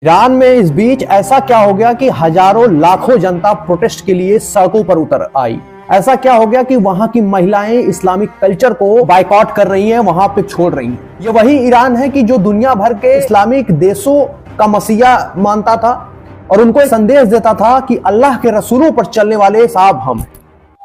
Iran में इस बीच ऐसा क्या हो गया कि हजारों लाखों जनता प्रोटेस्ट के लिए सड़कों पर उतर आई। ऐसा क्या हो गया कि वहां की महिलाएं इस्लामिक कल्चर को बायकॉट कर रही हैं, वहां पे छोड़ रही हैं। ये वही ईरान है कि जो दुनिया भर के इस्लामिक देशों का मसीहा मानता था और उनको संदेश देता था कि अल्लाह के रसूलों पर चलने वाले साहब हम हैं,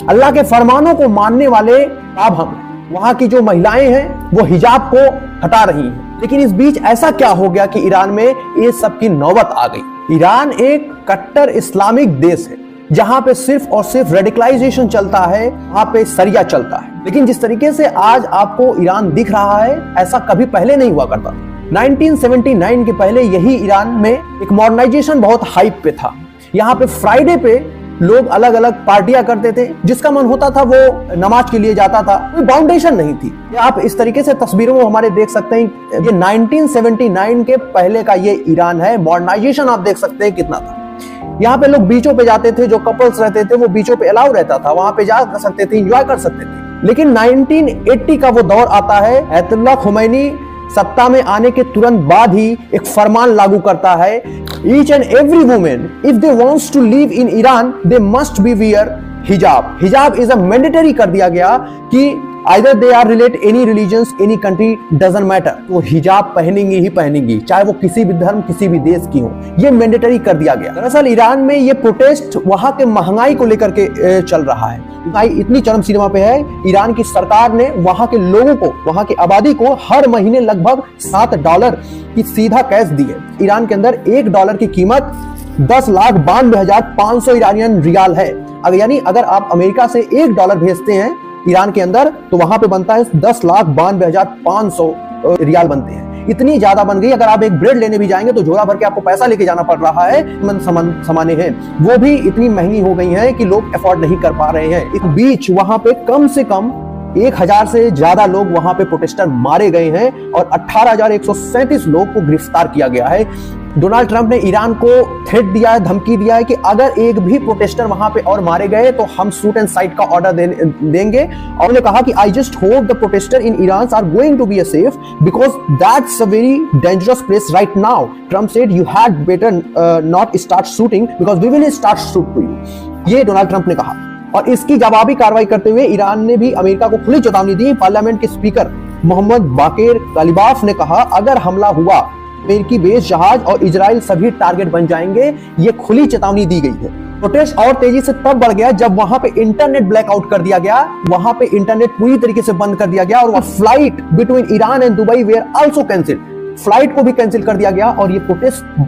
अल्लाह के फरमानों को मानने वाले साहब हम हैं। वहां की जो महिलाएं हैं वो हिजाब को हटा रही हैं। लेकिन इस बीच ऐसा क्या हो गया कि ईरान में ये सब की नौबत आ गई। ईरान एक कट्टर इस्लामिक देश है जहां पे सिर्फ और सिर्फ रेडिकलाइजेशन चलता है, वहां पे सरिया चलता है। लेकिन जिस तरीके से आज आपको ईरान दिख रहा है ऐसा कभी पहले नहीं हुआ करता। 1979 के पहले यही ईरान में एक मॉडर्नाइजेशन बहुत हाइप पे था। यहाँ पे फ्राइडे पे लोग अलग अलग पार्टियां करते थे, जिसका मन होता था वो नमाज के लिए जाता था, कोई बाउंडेशन नहीं थी। आप इस तरीके से तस्वीरों में हमारे देख सकते हैं, ये 1979 के पहले का ये ईरान है। मॉडर्नाइजेशन आप देख सकते हैं कितना था। यहाँ पे लोग बीचों पे जाते थे, जो कपल्स रहते थे वो बीचों पे अलाउ रहता था, वहां पे जा सकते थे, एंजॉय कर सकते थे। लेकिन 1980 का वो दौर आता है, अयतुल्लाह खुमैनी सत्ता में आने के तुरंत बाद ही एक फरमान लागू करता है, each and every women if they wants to live in Iran they must be wear hijab. Hijab is a mandatory कर दिया गया कि either they are relate any religions any country doesn't matter, तो हिजाब पहनेंगी ही पहनेंगी, चाहे वो किसी भी धर्म किसी भी देश की हो। ये मैंडेटरी कर दिया गया। दरअसल ईरान में ये प्रोटेस्ट वहां के महंगाई को लेकर के चल रहा है। महंगाई इतनी चरम सीमा पे है, ईरान की सरकार ने वहां के लोगों को, वहां की आबादी को हर महीने लगभग $7 की सीधा कैश दी है। ईरान के अंदर $1 की कीमत 10,92,500 ईरानियन रियाल है। यानी अगर आप अमेरिका से $1 भेजते हैं ईरान के अंदर तो वहां पे बनता है 10,92,500 रियाल बनते हैं। इतनी ज्यादा बन गई, अगर आप एक ब्रेड लेने भी जाएंगे तो झोला भर के आपको पैसा लेके जाना पड़ रहा है। सामान्य है वो भी इतनी महंगी हो गई हैं कि लोग अफोर्ड नहीं कर पा रहे हैं। इस बीच वहां पे कम से कम 1,000 से ज्यादा लोग वहां पे प्रोटेस्टर मारे गए हैं और 18,137 लोग को गिरफ्तार किया गया है। डोनाल्ड ट्रंप ने ईरान को थ्रेट दिया है, धमकी दिया है कि अगर एक भी प्रोटेस्टर वहां पे और मारे गए तो हम शूट एंड साइट का ऑर्डर देंगे। और उन्होंने कहा कि I just hope the protester in Iran are going to be safe because that's a very dangerous place right now. Trump said you had better not start shooting because we will start shoot to you. ये Donald Trump ने कहा। और इसकी जवाबी कार्रवाई करते हुए Iran ने भी अमेरिका को खुली चेतावनी दी। पार्लियामेंट के स्पीकर मोहम्मद बाकेर गालिबाफ ने कहा अगर हमला हुआ अमेरिकी बेस जहाज और इजराइल सभी टारगेट बन जाएंगे। ये खुली चेतावनी दी गई है। प्रोटेस्ट और तेजी से तब बढ़ गया जब वहां पे इंटरनेट ब्लैकआउट कर दिया गया, वहां पे इंटरनेट पूरी तरीके से बंद कर दिया गया और flight between Iran and Dubai where also cancelled. Flight को भी कैंसिल कर दिया गया और ये प्रोटेस्ट